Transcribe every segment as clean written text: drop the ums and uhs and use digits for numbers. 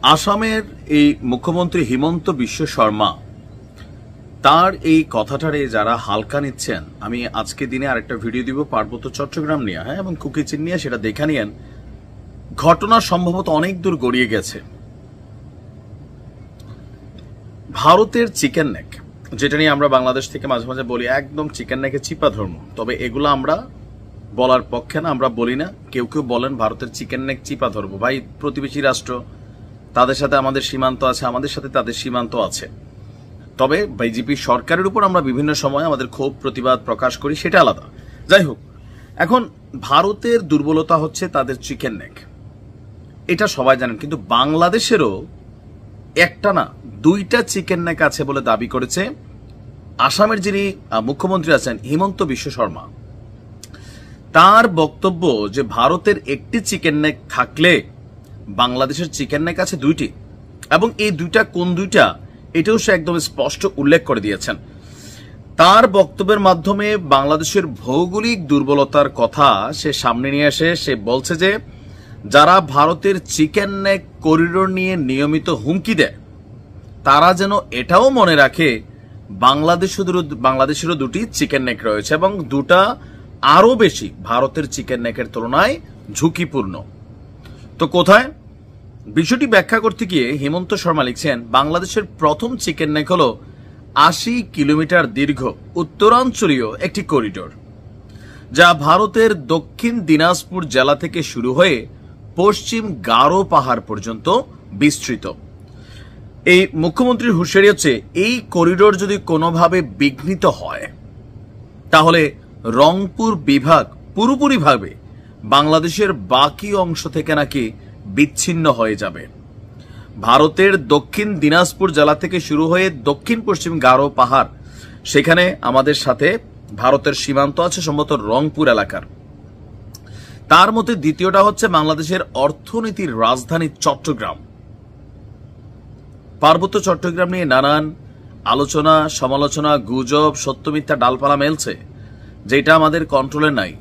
আসামের এই মুখ্যমন্ত্রী হিমন্ত বিশ্ব শর্মা তার এই কথাটারে যারা হালকা নিচ্ছেন, আমি আজকে দিনে আরেকটা ভিডিও দিব পার্বত্য চট্টগ্রাম নিয়ে, এবং কুকিচিন নিয়ে, সেটা দেখে নিয়েন। ঘটনা সম্ভবত অনেক দূর গড়িয়ে গেছে। ভারতের চিকেন নেক, যেটা নিয়ে আমরা বাংলাদেশ থেকে মাঝে মাঝে বলি একদম চিকেন নেকে চিপা ধর্ম, তবে এগুলো আমরা বলার পক্ষে না, আমরা বলি না। কেউ কেউ বলেন ভারতের চিকেন নেক চিপা ধরবো। ভাই, প্রতিবেশী রাষ্ট্র, তাদের সাথে আমাদের সীমান্ত আছে, আমাদের সাথে তাদের সীমান্ত আছে। তবে বিজেপি সরকারের উপর আমরা বিভিন্ন সময় আমাদের ক্ষোভ প্রতিবাদ প্রকাশ করি, সেটা আলাদা। যাই হোক, এখন ভারতের দুর্বলতা হচ্ছে তাদের চিকেন নেক, এটা সবাই জানেন। কিন্তু বাংলাদেশেরও একটা না দুইটা চিকেন নেক আছে বলে দাবি করেছে আসামের যিনি মুখ্যমন্ত্রী আছেন হিমন্ত বিশ্ব শর্মা। তার বক্তব্য যে ভারতের একটি চিকেন নেক থাকলে বাংলাদেশের চিকেন নেক আছে দুইটি, এবং এই দুইটা কোন দুইটা এটাও সে একদম স্পষ্ট উল্লেখ করে দিয়েছেন। তার বক্তব্যের মাধ্যমে বাংলাদেশের ভৌগোলিক দুর্বলতার কথা সে সামনে নিয়ে এসে সে বলছে যে যারা ভারতের চিকেন নেক করিডোর নিয়ে নিয়মিত হুমকি দেয় তারা যেন এটাও মনে রাখে বাংলাদেশেরও দুটি চিকেন নেক রয়েছে, এবং দুটা আরো বেশি ভারতের চিকেন নেকের তুলনায় ঝুঁকিপূর্ণ। তো কোথায়? বিষয়টি ব্যাখ্যা করতে গিয়ে হিমন্ত শর্মা লিখছেন, বাংলাদেশের প্রথম চিকেন নেক হল ৮০ কিলোমিটার দীর্ঘ উত্তরাঞ্চলীয় একটি করিডোর, যা ভারতের দক্ষিণ দিনাজপুর জেলা থেকে শুরু হয়ে পশ্চিম গারো পাহাড় পর্যন্ত বিস্তৃত। এই মুখ্যমন্ত্রীর হুঁশিয়ারি হচ্ছে, এই করিডোর যদি কোনোভাবে বিঘ্নিত হয় তাহলে রংপুর বিভাগ পুরোপুরিভাবে বাংলাদেশের বাকি অংশ থেকে নাকি বিচ্ছিন্ন হয়ে যাবে। ভারতের দক্ষিণ দিনাজপুর জেলা থেকে শুরু হয়ে দক্ষিণ পশ্চিম গারো পাহাড়, সেখানে আমাদের সাথে ভারতের সীমান্ত আছে সম্ভবত রংপুর এলাকার। তার মধ্যে দ্বিতীয়টা হচ্ছে বাংলাদেশের অর্থনীতির রাজধানী চট্টগ্রাম। পার্বত্য চট্টগ্রাম নিয়ে নানান আলোচনা সমালোচনা, গুজব, সত্য মিথ্যা ডালপালা মেলছে, যেটা আমাদের কন্ট্রোলে নাই।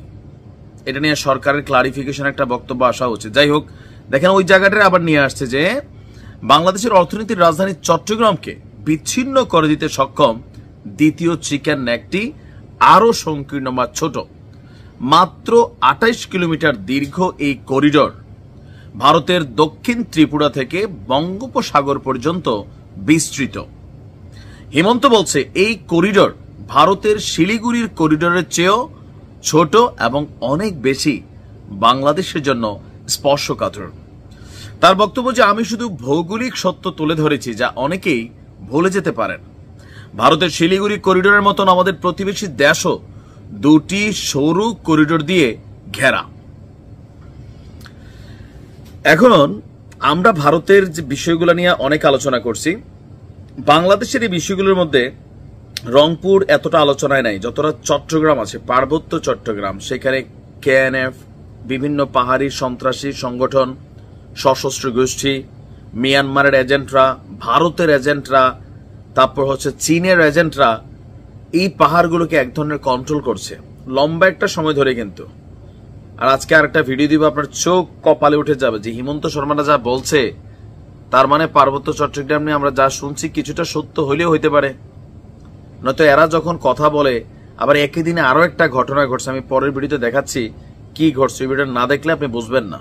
এটা নিয়ে সরকারের ক্লারিফিকেশন একটা বক্তব্য আসা উচিত। যাই হোক, দেখেন ওই জায়গাটা আবার নিয়ে আসছে যে বাংলাদেশের অর্থনীতির রাজধানী চট্টগ্রামকে বিচ্ছিন্ন করে দিতে সক্ষম দ্বিতীয় চিকেন নেকটি আরো সংকীর্ণ বা ছোট, মাত্র ২৮ কিলোমিটার দীর্ঘ এই করিডোর ভারতের দক্ষিণ ত্রিপুরা থেকে বঙ্গোপসাগর পর্যন্ত বিস্তৃত। হিমন্ত বলছে এই করিডোর ভারতের শিলিগুড়ির করিডোরের চেয়েও ছোট এবং অনেক বেশি বাংলাদেশের জন্য স্পর্শকাতর। তার বক্তব্য যে আমি শুধু ভৌগোলিক সত্য তুলে ধরেছি, যা অনেকেই ভুলে যেতে পারেন। ভারতের শিলিগুড়ি করিডোরের মতন আমাদের প্রতিবেশী দেশও দুটি সরু করিডোর দিয়ে ঘেরা। এখন আমরা ভারতের যে বিষয়গুলো নিয়ে অনেক আলোচনা করছি, বাংলাদেশের এই বিষয়গুলোর মধ্যে রংপুর এতটা আলোচনায় নাই যতটা চট্টগ্রাম আছে, পার্বত্য চট্টগ্রাম। সেখানে কেএনএফ, বিভিন্ন পাহাড়ি সন্ত্রাসী সংগঠন, সশস্ত্র গোষ্ঠী, মিয়ানমারের এজেন্টরা, ভারতের এজেন্টরা, তারপর হচ্ছে চীনের এজেন্টরা এই পাহাড়গুলোকে এক ধরনের কন্ট্রোল করছে লম্বা একটা সময় ধরে। কিন্তু আর আজকে আরেকটা ভিডিও দিব, আপনার চোখ কপালে উঠে যাবে যে হিমন্ত শর্মাটা যা বলছে, তার মানে পার্বত্য চট্টগ্রাম নিয়ে আমরা যা শুনছি কিছুটা সত্য হইলেও হইতে পারে। নয়তো এরা যখন কথা বলে আবার একই দিনে আরো একটা ঘটনা ঘটছে, আমি পরের ভিডিওতে দেখাচ্ছি কি ঘটছে। এই ভিডিও না দেখলে আপনি বুঝবেন না।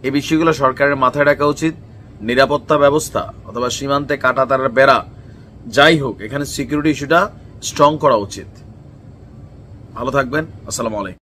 এই বিষয়গুলো সরকারের মাথায় রাখা উচিত। নিরাপত্তা ব্যবস্থা অথবা সীমান্তে কাঁটাতারের বেড়া, যাই হোক, এখানে সিকিউরিটি ইস্যুটা স্ট্রং করা উচিত। ভালো থাকবেন। আসসালামু আলাইকুম।